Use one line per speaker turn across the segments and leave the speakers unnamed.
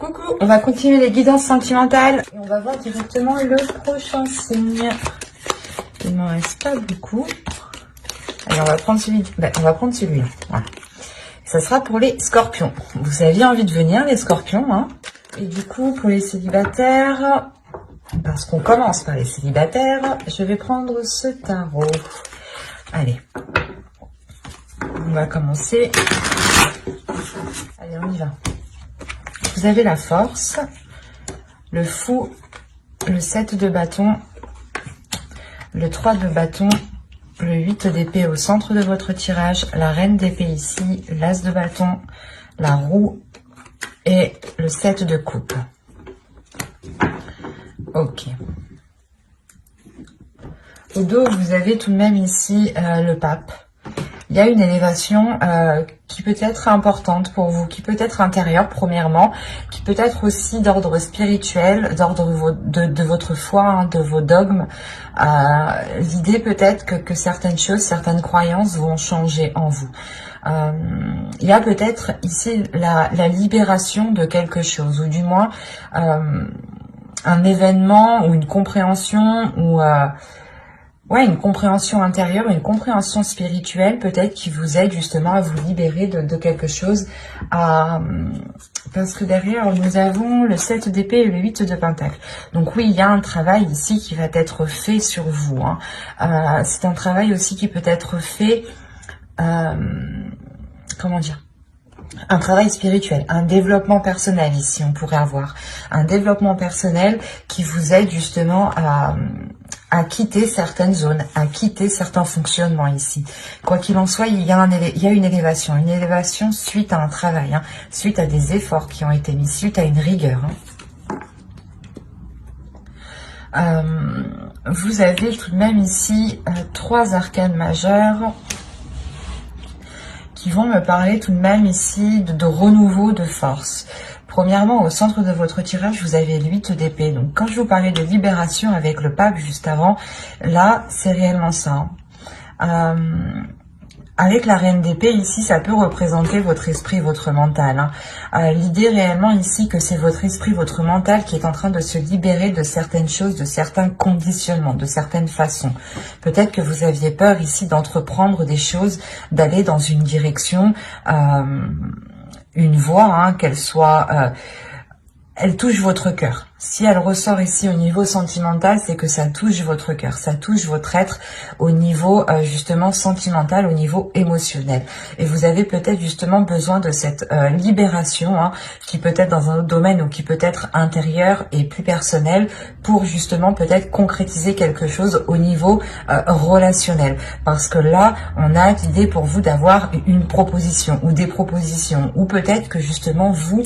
Coucou, on va continuer les guidances sentimentales et on va voir directement le prochain signe. Il m'en reste pas beaucoup. Allez, on va prendre celui-là. Voilà. Ça sera pour les scorpions. Vous aviez envie de venir, les scorpions, hein. Et du coup, pour les célibataires, parce qu'on commence par les célibataires, je vais prendre ce tarot. Allez. On va commencer. Allez, on y va. Vous avez la force, le fou, le 7 de bâton, le 3 de bâton, le 8 d'épée au centre de votre tirage, la reine d'épée ici, l'as de bâton, la roue et le 7 de coupe. Ok. Au dos, vous avez tout de même ici le pape. Il y a une élévation qui peut être importante pour vous, qui peut être intérieure premièrement, qui peut être aussi d'ordre spirituel, d'ordre de votre foi, hein, de vos dogmes. L'idée peut-être que certaines choses, certaines croyances vont changer en vous. Il y a peut-être ici la libération de quelque chose, ou du moins un événement ou une compréhension ou... ouais, une compréhension intérieure, une compréhension spirituelle peut-être qui vous aide justement à vous libérer de quelque chose. Parce que derrière, nous avons le 7 d'épée et le 8 de pentacle. Donc oui, il y a un travail ici qui va être fait sur vous. Hein. C'est un travail aussi qui peut être fait... comment dire ? Un travail spirituel, un développement personnel ici, on pourrait avoir. Un développement personnel qui vous aide justement à quitter certaines zones, à quitter certains fonctionnements ici. Quoi qu'il en soit, il y a une élévation suite à un travail, hein, suite à des efforts qui ont été mis, suite à une rigueur. Hein. Vous avez tout de même ici 3 arcanes majeures qui vont me parler tout de même ici de renouveau de force. Premièrement, au centre de votre tirage, vous avez le 8 d'épée. Donc, quand je vous parlais de libération avec le pape juste avant, là, c'est réellement ça. Avec la reine d'épée, ici, ça peut représenter votre esprit, votre mental. Hein. L'idée réellement ici que c'est votre esprit, votre mental qui est en train de se libérer de certaines choses, de certains conditionnements, de certaines façons. Peut-être que vous aviez peur ici d'entreprendre des choses, d'aller dans une direction, une voie, hein, qu'elle soit... elle touche votre cœur. Si elle ressort ici au niveau sentimental, c'est que ça touche votre cœur, ça touche votre être au niveau justement sentimental, au niveau émotionnel. Et vous avez peut-être justement besoin de cette libération, hein, qui peut être dans un autre domaine ou qui peut être intérieur et plus personnel, pour justement peut-être concrétiser quelque chose au niveau relationnel. Parce que là, on a l'idée pour vous d'avoir une proposition ou des propositions, ou peut-être que justement vous,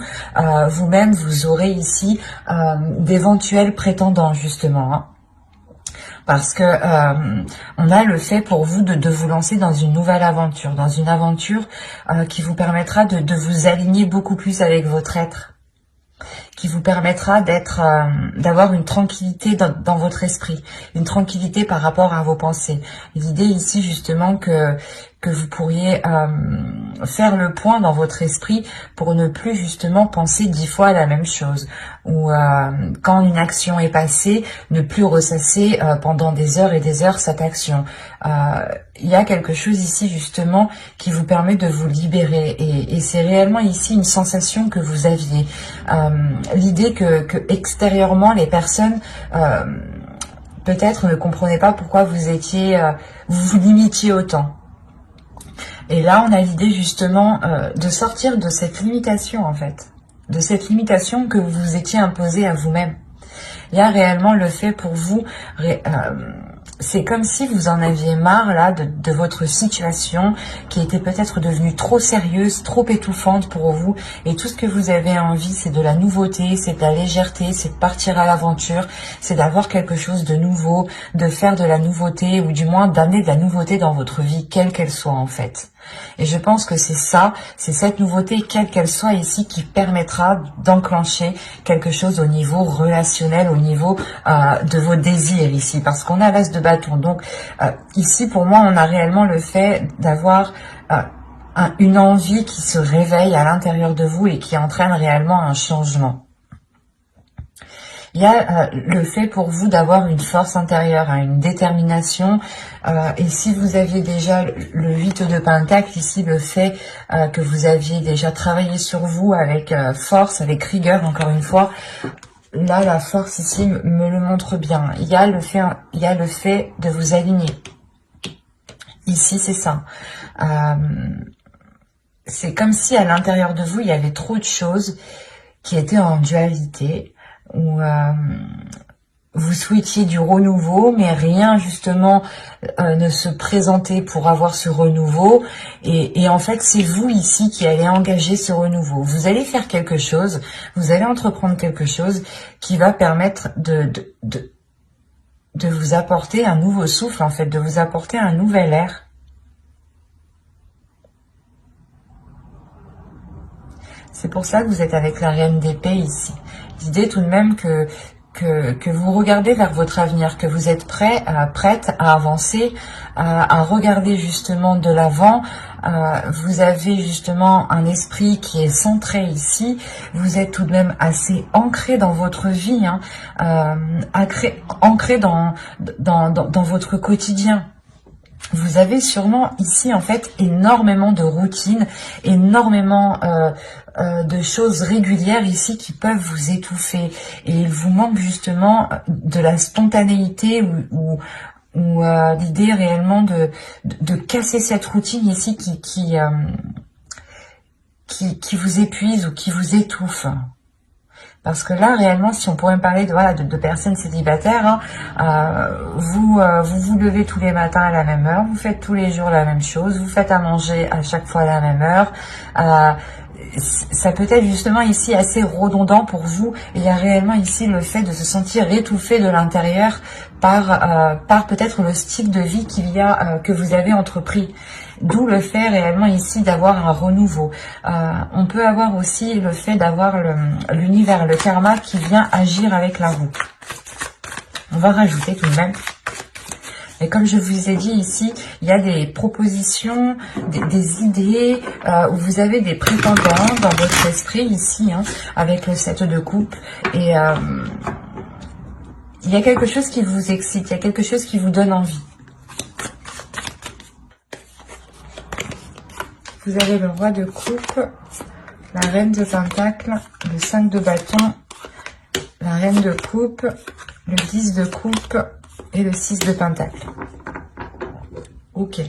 vous-même, vous aurez ici d'éventuels prétendants justement, hein. Parce que on a le fait pour vous de vous lancer dans une nouvelle aventure, dans une aventure qui vous permettra de vous aligner beaucoup plus avec votre être, qui vous permettra d'avoir une tranquillité dans votre esprit, une tranquillité par rapport à vos pensées. L'idée ici justement que vous pourriez faire le point dans votre esprit pour ne plus justement penser 10 fois à la même chose, ou quand une action est passée, ne plus ressasser pendant des heures et des heures cette action. Il y a quelque chose ici justement qui vous permet de vous libérer, et c'est réellement ici une sensation que vous aviez. L'idée que extérieurement les personnes peut-être ne comprenaient pas pourquoi vous vous limitiez autant. Et là, on a l'idée justement de sortir de cette limitation en fait, de cette limitation que vous étiez imposée à vous-même. Il y a réellement le fait pour vous, c'est comme si vous en aviez marre là de votre situation qui était peut-être devenue trop sérieuse, trop étouffante pour vous, et tout ce que vous avez envie, c'est de la nouveauté, c'est de la légèreté, c'est de partir à l'aventure, c'est d'avoir quelque chose de nouveau, de faire de la nouveauté, ou du moins d'amener de la nouveauté dans votre vie, quelle qu'elle soit en fait. Et je pense que c'est ça, c'est cette nouveauté, quelle qu'elle soit ici, qui permettra d'enclencher quelque chose au niveau relationnel, au niveau de vos désirs ici, parce qu'on a l'as de bâton. Donc ici, pour moi, on a réellement le fait d'avoir une envie qui se réveille à l'intérieur de vous et qui entraîne réellement un changement. Il y a le fait pour vous d'avoir une force intérieure, hein, une détermination. Et si vous aviez déjà le 8 de Pentacle, ici le fait que vous aviez déjà travaillé sur vous avec force, avec rigueur, encore une fois, là la force ici me le montre bien. Il y a le fait de vous aligner. Ici c'est ça. C'est comme si à l'intérieur de vous, il y avait trop de choses qui étaient en dualité, où vous souhaitiez du renouveau, mais rien justement ne se présentait pour avoir ce renouveau. Et en fait, c'est vous ici qui allez engager ce renouveau. Vous allez faire quelque chose, vous allez entreprendre quelque chose qui va permettre de vous apporter un nouveau souffle, en fait, de vous apporter un nouvel air. C'est pour ça que vous êtes avec la reine d'épée ici. L'idée tout de même que vous regardez vers votre avenir, que vous êtes prête à avancer, à regarder justement de l'avant. Vous avez justement un esprit qui est centré ici. Vous êtes tout de même assez ancré dans votre vie, hein, ancré dans votre quotidien. Vous avez sûrement ici en fait énormément de routines, énormément de choses régulières ici qui peuvent vous étouffer. Et il vous manque justement de la spontanéité ou l'idée réellement de casser cette routine ici qui vous épuise ou qui vous étouffe. Parce que là, réellement, si on pourrait me parler de personnes célibataires, hein, vous levez tous les matins à la même heure, vous faites tous les jours la même chose, vous faites à manger à chaque fois à la même heure. Ça peut être justement ici assez redondant pour vous. Il y a réellement ici le fait de se sentir étouffé de l'intérieur par peut-être le style de vie que vous avez entrepris. D'où le fait réellement ici d'avoir un renouveau. On peut avoir aussi le fait d'avoir l'univers, le karma qui vient agir avec la roue. On va rajouter tout de même. Et comme je vous ai dit ici, il y a des propositions, des idées, où vous avez des prétendants dans votre esprit ici, hein, avec le 7 de coupe. Et il y a quelque chose qui vous excite, il y a quelque chose qui vous donne envie. Vous avez le roi de coupe, la reine de pentacle, le 5 de bâton, la reine de coupe, le 10 de coupe et le 6 de pentacle. Ok.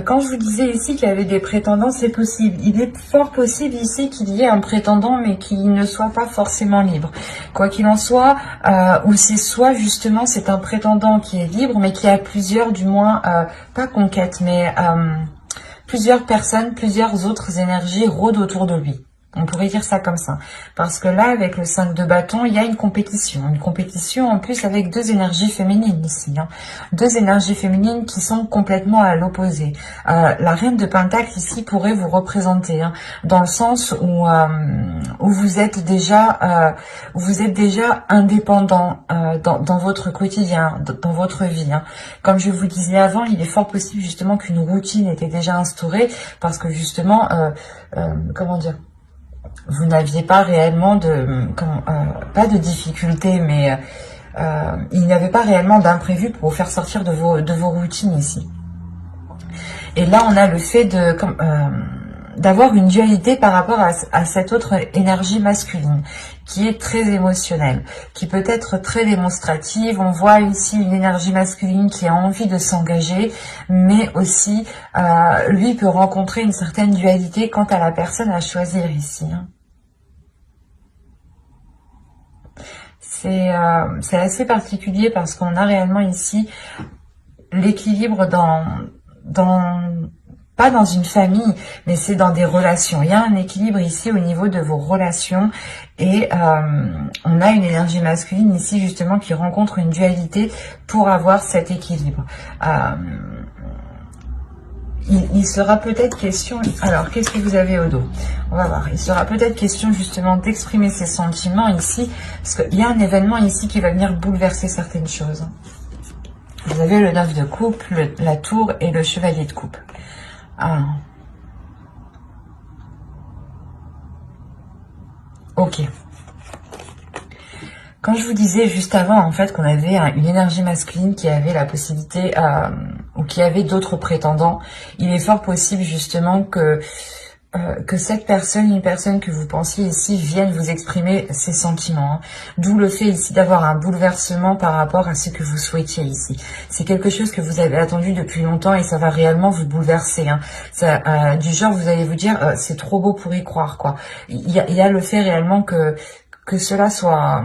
Quand je vous disais ici qu'il y avait des prétendants, c'est possible. Il est fort possible ici qu'il y ait un prétendant, mais qu'il ne soit pas forcément libre. Quoi qu'il en soit, ou c'est soit justement c'est un prétendant qui est libre, mais qui a plusieurs, du moins, pas conquêtes, mais plusieurs personnes, plusieurs autres énergies rôdent autour de lui. On pourrait dire ça comme ça. Parce que là, avec le 5 de bâton, il y a une compétition. Une compétition en plus avec deux énergies féminines ici. Hein. Deux énergies féminines qui sont complètement à l'opposé. La reine de pentacle ici pourrait vous représenter. Hein, dans le sens où vous êtes déjà indépendant dans votre quotidien, dans votre vie. Hein. Comme je vous disais avant, il est fort possible justement qu'une routine était déjà instaurée. Parce que justement, comment dire, vous n'aviez pas réellement pas de difficultés, mais il n'y avait pas réellement d'imprévu pour vous faire sortir de vos routines ici. Et là, on a le fait d'avoir une dualité par rapport à cette autre énergie masculine, qui est très émotionnelle, qui peut être très démonstrative. On voit ici une énergie masculine qui a envie de s'engager, mais aussi, lui peut rencontrer une certaine dualité quant à la personne à choisir ici. Hein. C'est assez particulier parce qu'on a réellement ici l'équilibre pas dans une famille, mais c'est dans des relations. Il y a un équilibre ici au niveau de vos relations et on a une énergie masculine ici justement qui rencontre une dualité pour avoir cet équilibre. Il sera peut-être question... Alors, qu'est-ce que vous avez au dos? On va voir. Il sera peut-être question justement d'exprimer ses sentiments ici, parce qu'il y a un événement ici qui va venir bouleverser certaines choses. Vous avez le 9 de coupe, la tour et le chevalier de coupe. Alors. Ok. Quand je vous disais juste avant, en fait, qu'on avait une énergie masculine qui avait la possibilité, ou qui avait d'autres prétendants, il est fort possible justement que cette personne, une personne que vous pensiez ici, vienne vous exprimer ses sentiments. Hein. D'où le fait ici d'avoir un bouleversement par rapport à ce que vous souhaitiez ici. C'est quelque chose que vous avez attendu depuis longtemps et ça va réellement vous bouleverser. Hein. Ça, du genre, vous allez vous dire, c'est trop beau pour y croire, quoi. Il y a le fait réellement que cela soit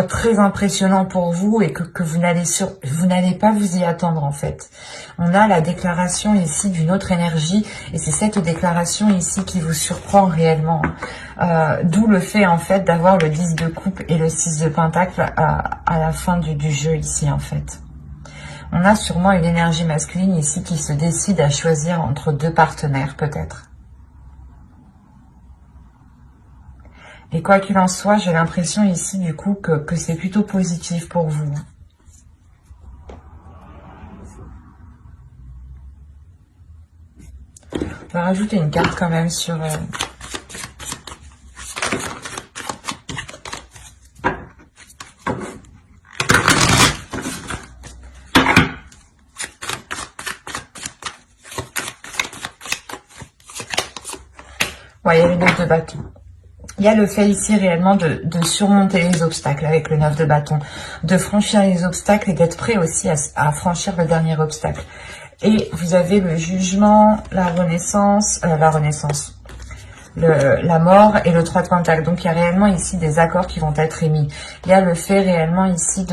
très impressionnant pour vous et que vous n'allez pas vous y attendre en fait. On a la déclaration ici d'une autre énergie et c'est cette déclaration ici qui vous surprend réellement. D'où le fait en fait d'avoir le 10 de coupe et le 6 de pentacle à la fin du jeu ici en fait. On a sûrement une énergie masculine ici qui se décide à choisir entre deux partenaires peut-être. Et quoi qu'il en soit, j'ai l'impression ici du coup que c'est plutôt positif pour vous. On va rajouter une carte quand même sur... Ouais, il y a les 9 de bâton. Il y a le fait ici réellement de surmonter les obstacles avec le 9 de bâton, de franchir les obstacles et d'être prêt aussi à franchir le dernier obstacle. Et vous avez le jugement, la renaissance, la mort et le 3 de pentacle. Donc il y a réellement ici des accords qui vont être émis. Il y a le fait réellement ici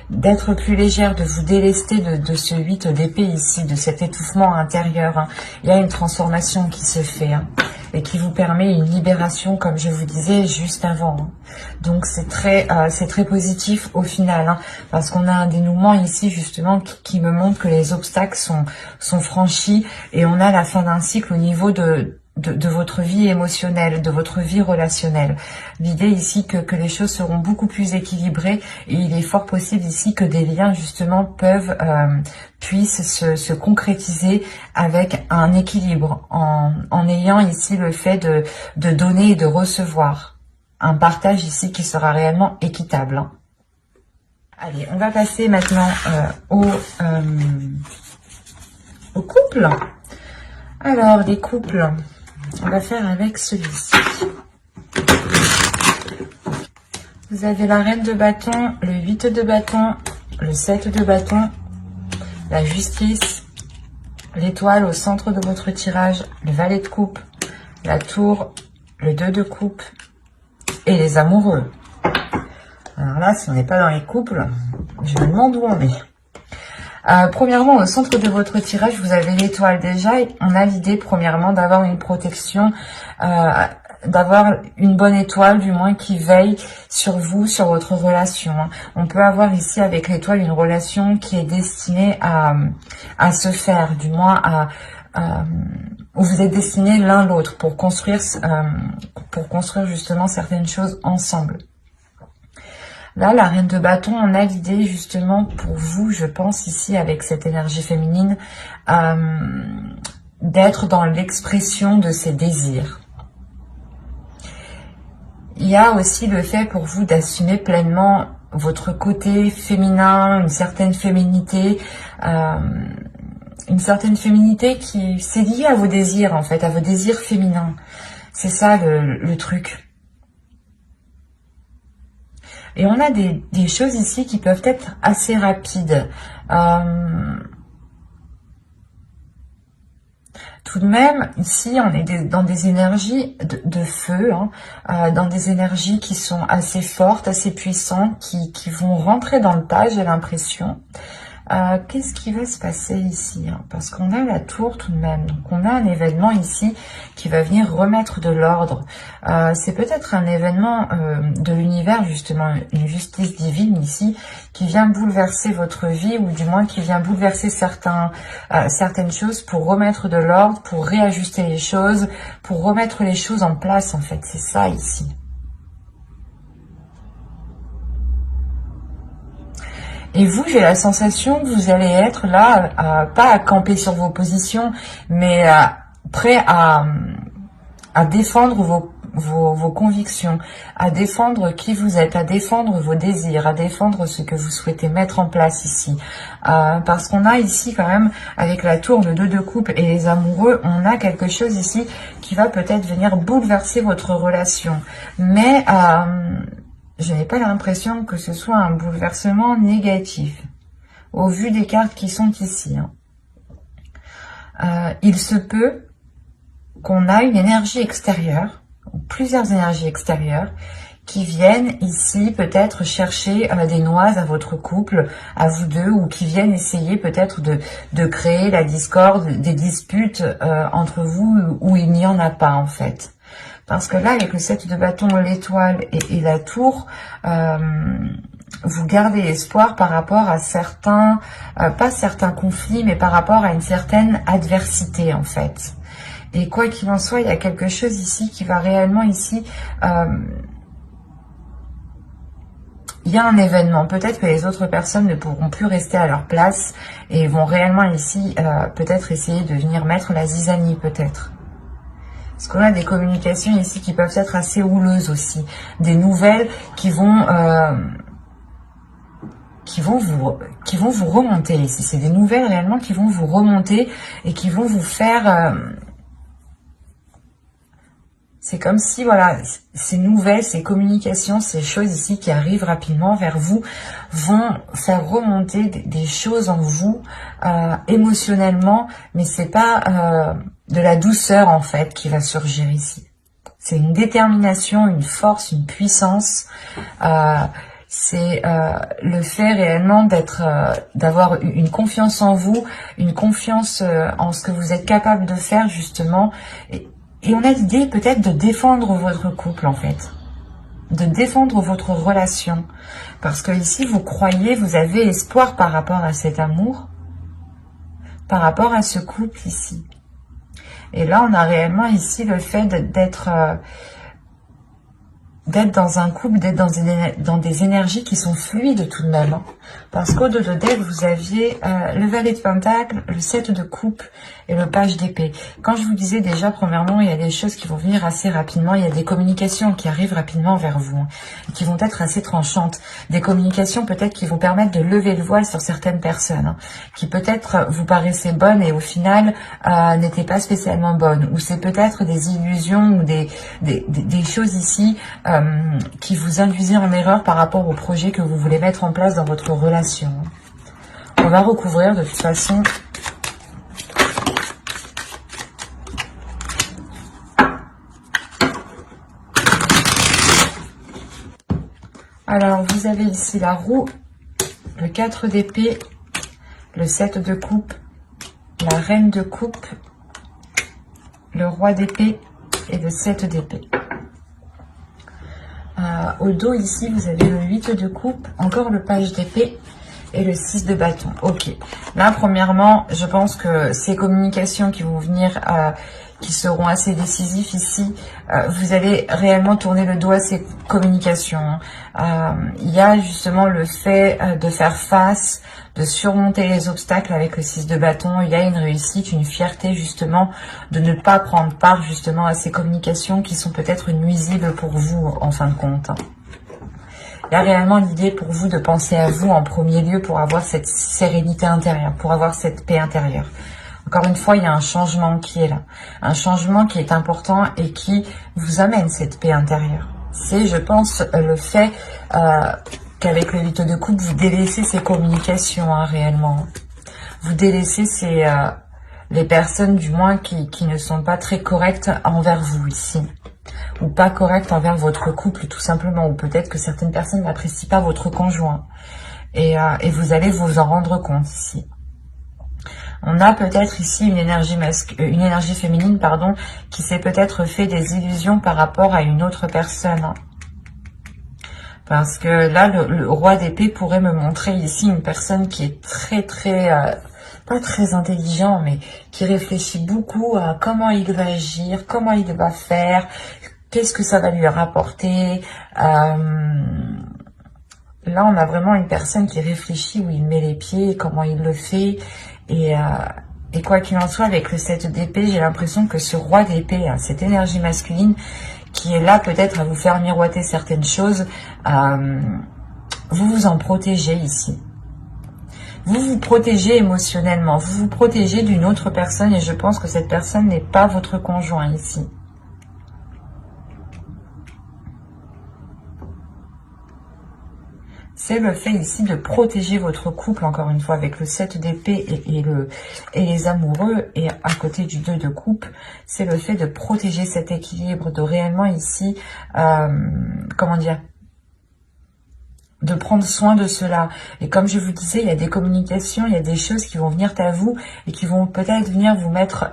d'être plus légère, de vous délester de ce 8 d'épée ici, de cet étouffement intérieur. Hein. Il y a une transformation qui se fait. Hein. Et qui vous permet une libération, comme je vous disais juste avant. Hein. Donc c'est très positif au final, hein, parce qu'on a un dénouement ici justement qui me montre que les obstacles sont franchis et on a la fin d'un cycle au niveau de votre vie émotionnelle, de votre vie relationnelle. L'idée ici que les choses seront beaucoup plus équilibrées et il est fort possible ici que des liens justement puissent se concrétiser avec un équilibre en ayant ici le fait de donner et de recevoir. Un partage ici qui sera réellement équitable. Hein. Allez, on va passer maintenant au couple. Alors, les couples... On va faire avec celui-ci. Vous avez la reine de bâton, le 8 de bâton, le 7 de bâton, la justice, l'étoile au centre de votre tirage, le valet de coupe, la tour, le 2 de coupe et les amoureux. Alors là, si on n'est pas dans les couples, je me demande où on est. Premièrement, au centre de votre tirage, vous avez l'étoile déjà. On a l'idée, premièrement, d'avoir une protection, d'avoir une bonne étoile, du moins, qui veille sur vous, sur votre relation. On peut avoir ici, avec l'étoile, une relation qui est destinée à se faire, du moins, où vous êtes destinés l'un l'autre pour construire justement certaines choses ensemble. Là, la reine de bâton, on a l'idée justement pour vous, je pense ici avec cette énergie féminine, d'être dans l'expression de ses désirs. Il y a aussi le fait pour vous d'assumer pleinement votre côté féminin, une certaine féminité qui c'est lié à vos désirs en fait, à vos désirs féminins. C'est ça le truc. Et on a des choses ici qui peuvent être assez rapides. Tout de même, ici, on est dans des énergies de feu, hein, dans des énergies qui sont assez fortes, assez puissantes, qui vont rentrer dans le tas, j'ai l'impression. Qu'est-ce qui va se passer ici, hein? Parce qu'on a la tour tout de même. Donc on a un événement ici qui va venir remettre de l'ordre. C'est peut-être un événement de l'univers, justement, une justice divine ici, qui vient bouleverser votre vie, ou du moins qui vient bouleverser certaines choses pour remettre de l'ordre, pour réajuster les choses, pour remettre les choses en place, en fait. C'est ça ici. Et vous, j'ai la sensation que vous allez être là, pas à camper sur vos positions, mais prêt à défendre vos convictions, à défendre qui vous êtes, à défendre vos désirs, à défendre ce que vous souhaitez mettre en place ici. Parce qu'on a ici quand même, avec la tour, le 2 de coupe et les amoureux, on a quelque chose ici qui va peut-être venir bouleverser votre relation. Mais je n'ai pas l'impression que ce soit un bouleversement négatif, au vu des cartes qui sont ici. Il se peut qu'on a une énergie extérieure, plusieurs énergies extérieures, qui viennent ici peut-être chercher des noises à votre couple, à vous deux, ou qui viennent essayer peut-être de créer la discorde, des disputes entre vous où il n'y en a pas en fait. Parce que là, avec le 7 de bâton, l'étoile et la tour, vous gardez espoir par rapport à certains, pas certains conflits, mais par rapport à une certaine adversité en fait. Et quoi qu'il en soit, il y a quelque chose ici qui va réellement ici... il y a un événement, peut-être que les autres personnes ne pourront plus rester à leur place et vont réellement ici peut-être essayer de venir mettre la zizanie peut-être. Parce qu'on a des communications ici qui peuvent être assez houleuses aussi. Des nouvelles qui vont vous remonter ici. C'est des nouvelles réellement qui vont vous remonter et qui vont vous faire... c'est comme si, voilà, ces nouvelles, ces communications, ces choses ici qui arrivent rapidement vers vous vont faire remonter des choses en vous émotionnellement, mais c'est pas de la douceur en fait qui va surgir ici. C'est une détermination, une force, une puissance. C'est le fait réellement d'avoir une confiance en vous, une confiance en ce que vous êtes capable de faire justement. Et on a l'idée peut-être de défendre votre couple en fait, de défendre votre relation. Parce que ici vous croyez, vous avez espoir par rapport à cet amour, par rapport à ce couple ici. Et là on a réellement ici le fait d'être dans un couple, d'être dans des énergies qui sont fluides tout de même. Hein. Parce qu'au dos de deck, vous aviez le valet de pentacle, le 7 de coupe et le page d'épée. Quand je vous disais déjà, premièrement, il y a des choses qui vont venir assez rapidement, il y a des communications qui arrivent rapidement vers vous, hein, qui vont être assez tranchantes. Des communications peut-être qui vont permettre de lever le voile sur certaines personnes, hein, qui peut-être vous paraissaient bonnes et au final n'étaient pas spécialement bonnes. Ou c'est peut-être des illusions ou des choses ici qui vous induisent en erreur par rapport au projet que vous voulez mettre en place dans votre relation. On va recouvrir de toute façon. Alors, vous avez ici la roue, le 4 d'épée, le 7 de coupe, la reine de coupe, le roi d'épée et le 7 d'épée. Au dos ici, vous avez le 8 de coupe, encore le page d'épée et le 6 de bâton. Ok. Là, premièrement, je pense que ces communications qui vont venir, qui seront assez décisifs ici, vous allez réellement tourner le dos à ces communications. Il y a justement le fait de faire face, de surmonter les obstacles avec le 6 de bâton. Il y a une réussite, une fierté justement de ne pas prendre part justement à ces communications qui sont peut-être nuisibles pour vous en fin de compte. Il y a réellement l'idée pour vous de penser à vous en premier lieu pour avoir cette sérénité intérieure, pour avoir cette paix intérieure. Encore une fois, il y a un changement qui est là. Un changement qui est important et qui vous amène cette paix intérieure. C'est, je pense, le fait qu'avec le 8 de coupe, vous délaissez ces communications réellement. Vous délaissez les personnes, du moins, qui ne sont pas très correctes envers vous ici. Ou pas correctes envers votre couple, tout simplement. Ou peut-être que certaines personnes n'apprécient pas votre conjoint. Et vous allez vous en rendre compte ici. On a peut-être ici une énergie féminine, pardon, qui s'est peut-être fait des illusions par rapport à une autre personne. Parce que là, le roi d'épée pourrait me montrer ici une personne qui est pas très intelligent, mais qui réfléchit beaucoup à comment il va agir, comment il va faire, qu'est-ce que ça va lui rapporter. Là, on a vraiment une personne qui réfléchit où il met les pieds, comment il le fait. Et quoi qu'il en soit, avec le 7 d'épée, j'ai l'impression que ce roi d'épée, cette énergie masculine qui est là peut-être à vous faire miroiter certaines choses. Vous vous en protégez ici. Vous vous protégez émotionnellement, vous vous protégez d'une autre personne et je pense que cette personne n'est pas votre conjoint ici. C'est le fait ici de protéger votre couple, encore une fois, avec le 7 d'épée et les amoureux, et à côté du 2 de coupe, c'est le fait de protéger cet équilibre, de réellement ici, comment dire, de prendre soin de cela. Et comme je vous disais, il y a des communications, il y a des choses qui vont venir à vous et qui vont peut-être venir vous mettre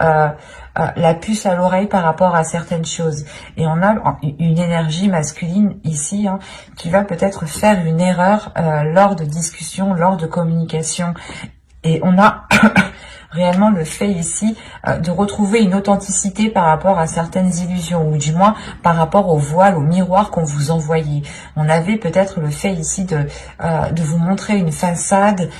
la puce à l'oreille par rapport à certaines choses. Et on a une énergie masculine ici qui va peut-être faire une erreur lors de discussions, lors de communication. Et on a réellement le fait ici de retrouver une authenticité par rapport à certaines illusions, ou du moins par rapport au voile, au miroir qu'on vous envoyait. On avait peut-être le fait ici de vous montrer une façade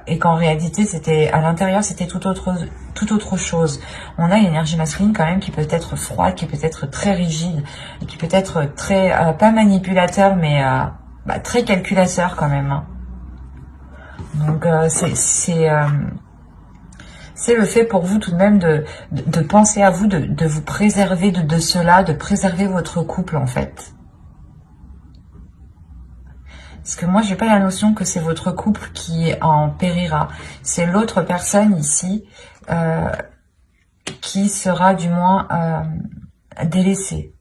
et qu'en réalité c'était à l'intérieur c'était tout autre chose. On a une énergie masculine quand même qui peut être froide, qui peut être très rigide, et qui peut être très pas manipulateur mais très calculateur quand même. Donc c'est le fait pour vous tout de même de penser à vous, de vous préserver de cela, de préserver votre couple en fait. Parce que moi, j'ai pas la notion que c'est votre couple qui en périra. C'est l'autre personne ici qui sera du moins délaissée.